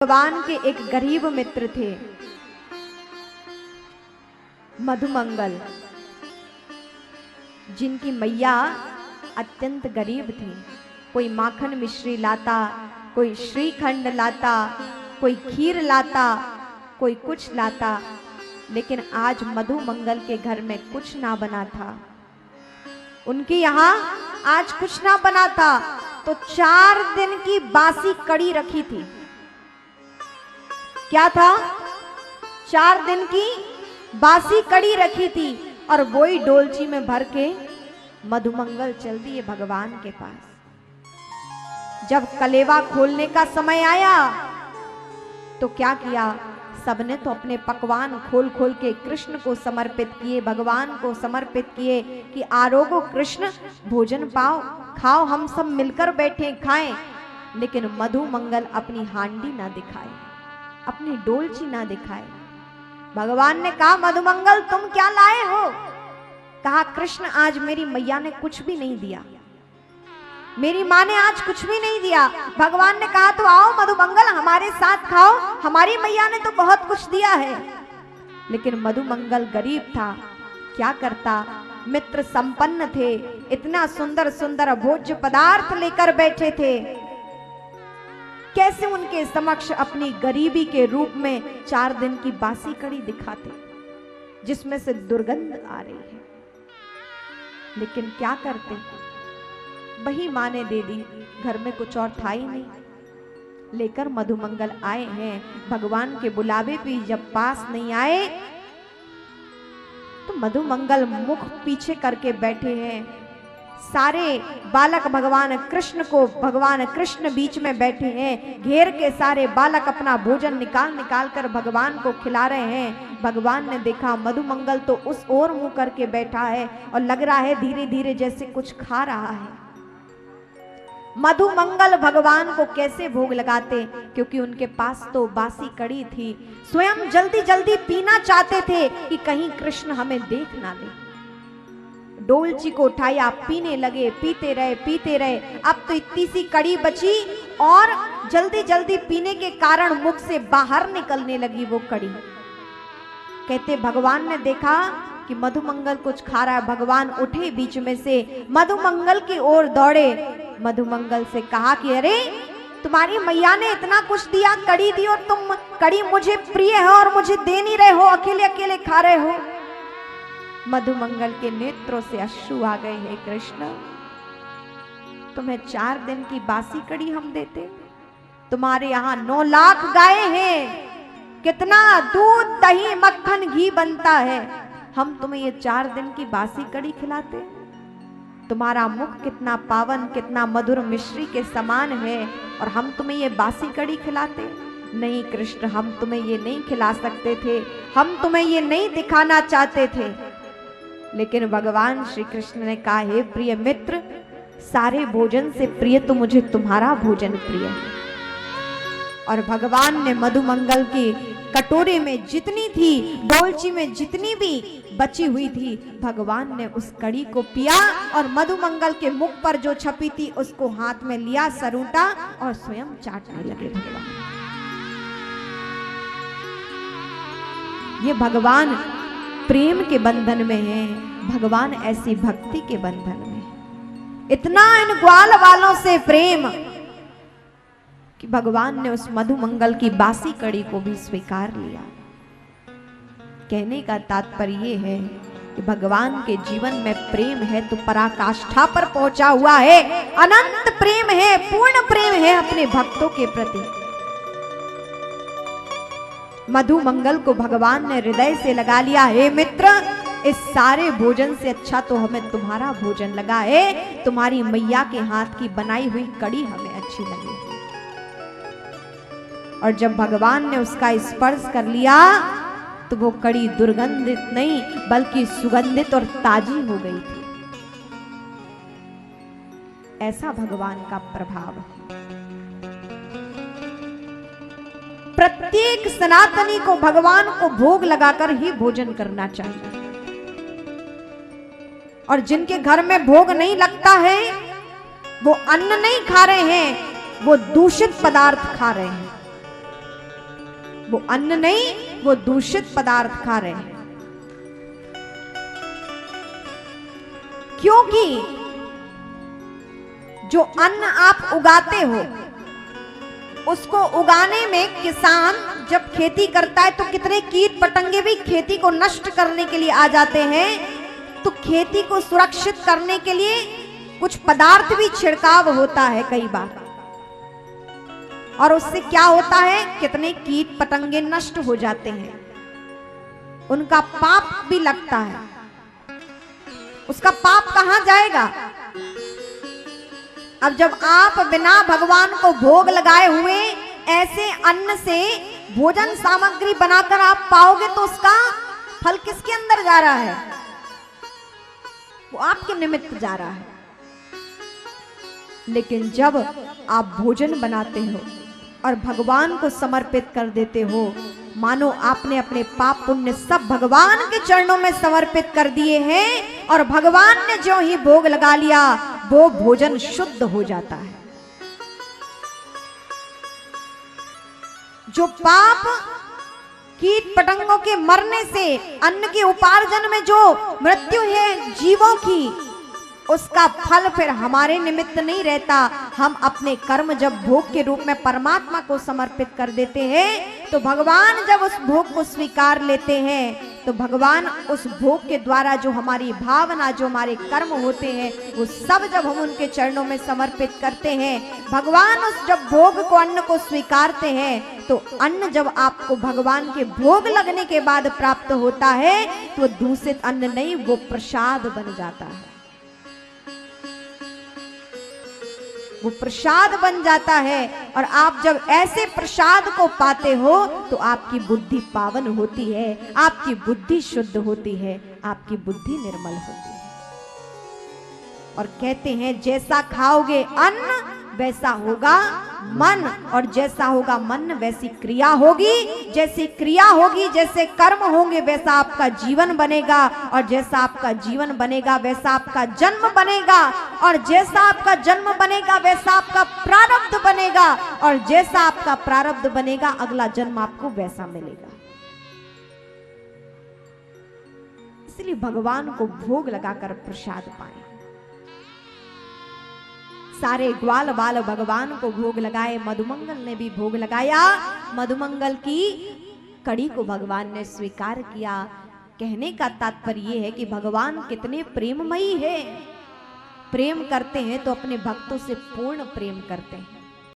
भगवान के एक गरीब मित्र थे मधुमंगल, जिनकी मैया अत्यंत गरीब थी। कोई माखन मिश्री लाता, कोई श्रीखंड लाता, कोई खीर लाता, कोई कुछ लाता, लेकिन आज मधुमंगल के घर में कुछ ना बना था। उनके यहाँ आज कुछ ना बना था तो 4 दिन की बासी कड़ी रखी थी। क्या था? 4 दिन की बासी कड़ी रखी थी और वही डोलची में भर के मधुमंगल चल दिए भगवान के पास। जब कलेवा खोलने का समय आया तो क्या किया? सबने तो अपने पकवान खोल खोल के कृष्ण को समर्पित किए, भगवान को समर्पित किए कि आरोगो कृष्ण, भोजन पाओ, खाओ, हम सब मिलकर बैठे खाएं। लेकिन मधुमंगल अपनी हांडी ना दिखाए, अपनी डोलची ना दिखाए। भगवान ने कहा, मधुमंगल तुम क्या लाए हो? कहा, कृष्ण आज मेरी मैया ने कुछ भी नहीं दिया, मेरी माँ ने आज कुछ भी नहीं दिया। भगवान ने कहा, तो आओ मधुमंगल हमारे साथ खाओ, हमारी मैया ने तो बहुत कुछ दिया है। लेकिन मधुमंगल गरीब था, क्या करता? मित्र संपन्न थे, इतना सुंदर सुंदर भोज्य पदार्थ लेकर बैठे थे, कैसे उनके समक्ष अपनी गरीबी के रूप में 4 दिन की बासी कड़ी दिखाते जिसमें से दुर्गंध आ रही है। लेकिन क्या करते? वही माँ ने दे दी, घर में कुछ और था ही नहीं। लेकर मधुमंगल आए हैं, भगवान के बुलावे भी जब पास नहीं आए तो मधुमंगल मुख पीछे करके बैठे हैं। सारे बालक भगवान कृष्ण को, भगवान कृष्ण बीच में बैठे हैं, घेर के सारे बालक अपना भोजन निकाल निकाल कर भगवान को खिला रहे हैं। भगवान ने देखा मधुमंगल तो उस ओर मुंह करके बैठा है और लग रहा है धीरे धीरे जैसे कुछ खा रहा है। मधुमंगल भगवान को कैसे भोग लगाते? क्योंकि उनके पास तो बासी कड़ी थी। स्वयं जल्दी जल्दी पीना चाहते थे कि कहीं कृष्ण हमें देख ना ले। डोलची को उठाया, पीने लगे, पीते रहे। अब तो इतनी सी कड़ी बची और जल्दी जल्दी पीने के कारण मुख से बाहर निकलने लगी वो कड़ी। कहते भगवान ने देखा कि मधुमंगल कुछ खा रहा है। भगवान उठे, बीच में से मधुमंगल की ओर दौड़े, मधुमंगल से कहा कि अरे तुम्हारी मैया ने इतना कुछ दिया, कड़ी दी, और तुम कड़ी मुझे प्रिय है और मुझे दे नहीं रहे हो, अकेले अकेले खा रहे हो। मधुमंगल के नेत्रों से अश्रु आ गए। हे कृष्ण, तुम्हें 4 दिन की बासी कड़ी हम देते? तुम्हारे यहाँ 9 लाख गाय हैं, कितना दूध दही मक्खन घी बनता है, हम तुम्हें ये 4 दिन की बासी कड़ी खिलाते? तुम्हारा मुख कितना पावन, कितना मधुर मिश्री के समान है और हम तुम्हें ये बासी कड़ी खिलाते? नहीं कृष्ण, हम तुम्हें ये नहीं खिला सकते थे, हम तुम्हें ये नहीं दिखाना चाहते थे। लेकिन भगवान श्री कृष्ण ने कहा, हे प्रिय मित्र, सारे भोजन से प्रिय तो मुझे तुम्हारा भोजन प्रिय है। और भगवान ने मधुमंगल की कटोरे में जितनी थी, डोलची में जितनी भी बची हुई थी, भगवान ने उस कड़ी को पिया और मधुमंगल के मुख पर जो छपी थी उसको हाथ में लिया, सरूटा और स्वयं चाटने लगे भगवान। ये भगवान प्रेम के बंधन में है, भगवान ऐसी भक्ति के बंधन में। इतना इन ग्वाल वालों से प्रेम कि भगवान ने उस मधुमंगल की बासी कड़ी को भी स्वीकार लिया। कहने का तात्पर्य ये है कि भगवान के जीवन में प्रेम है तो पराकाष्ठा पर पहुंचा हुआ है, अनंत प्रेम है, पूर्ण प्रेम है अपने भक्तों के प्रति। मधुमंगल को भगवान ने हृदय से लगा लिया। हे मित्र, इस सारे भोजन से अच्छा तो हमें तुम्हारा भोजन लगा है, तुम्हारी मैया के हाथ की बनाई हुई कड़ी हमें अच्छी लगी। और जब भगवान ने उसका स्पर्श कर लिया तो वो कड़ी दुर्गंधित नहीं बल्कि सुगंधित और ताजी हो गई थी। ऐसा भगवान का प्रभाव है। प्रत्येक सनातनी को भगवान को भोग लगाकर ही भोजन करना चाहिए। और जिनके घर में भोग नहीं लगता है वो अन्न नहीं खा रहे हैं, वो दूषित पदार्थ खा रहे हैं। वो अन्न नहीं, वो दूषित पदार्थ खा रहे हैं। क्योंकि जो अन्न आप उगाते हो, उसको उगाने में किसान जब खेती करता है तो कितने कीट पतंगे भी खेती को नष्ट करने के लिए आ जाते हैं। तो खेती को सुरक्षित करने के लिए कुछ पदार्थ भी छिड़काव होता है कई बार, और उससे क्या होता है, कितने कीट पतंगे नष्ट हो जाते हैं, उनका पाप भी लगता है। उसका पाप कहां जाएगा? अब जब आप बिना भगवान को भोग लगाए हुए ऐसे अन्न से भोजन सामग्री बनाकर आप पाओगे तो उसका फल किसके अंदर जा रहा है? वो आपके निमित्त जा रहा है। लेकिन जब आप भोजन बनाते हो और भगवान को समर्पित कर देते हो, मानो आपने अपने पाप पुण्य सब भगवान के चरणों में समर्पित कर दिए हैं, और भगवान ने जो ही भोग लगा लिया वो भोजन शुद्ध हो जाता है। जो पाप कीट पतंगों के मरने से, अन्न के उपार्जन में जो मृत्यु है जीवों की, उसका फल फिर हमारे निमित्त नहीं रहता। हम अपने कर्म जब भोग के रूप में परमात्मा को समर्पित कर देते हैं तो भगवान जब उस भोग को स्वीकार लेते हैं तो भगवान उस भोग के द्वारा जो हमारी भावना, जो हमारे कर्म होते हैं, वो सब जब हम उनके चरणों में समर्पित करते हैं, भगवान उस जब भोग को, अन्न को स्वीकारते हैं, तो अन्न जब आपको भगवान के भोग लगने के बाद प्राप्त होता है तो दूषित अन्न नहीं, वो प्रसाद बन जाता है। वो प्रसाद बन जाता है। और आप जब ऐसे प्रसाद को पाते हो तो आपकी बुद्धि पावन होती है, आपकी बुद्धि शुद्ध होती है, आपकी बुद्धि निर्मल होती है। और कहते हैं जैसा खाओगे अन्न वैसा होगा मन, और जैसा होगा मन वैसी क्रिया होगी। जैसी क्रिया होगी, जैसे कर्म होंगे, वैसा आपका जीवन बनेगा, और जैसा आपका जीवन बनेगा वैसा आपका जन्म बनेगा, और जैसा आपका जन्म बनेगा वैसा आपका प्रारब्ध बनेगा, और जैसा आपका प्रारब्ध बनेगा अगला जन्म आपको वैसा मिलेगा। इसलिए भगवान को भोग लगाकर प्रसाद पाएं। सारे ग्वाल बाल भगवान को भोग लगाए, मधुमंगल ने भी भोग लगाया। मधुमंगल की कड़ी को भगवान ने स्वीकार किया। कहने का तात्पर्य यह है कि भगवान कितने प्रेममयी है। प्रेम करते हैं तो अपने भक्तों से पूर्ण प्रेम करते हैं।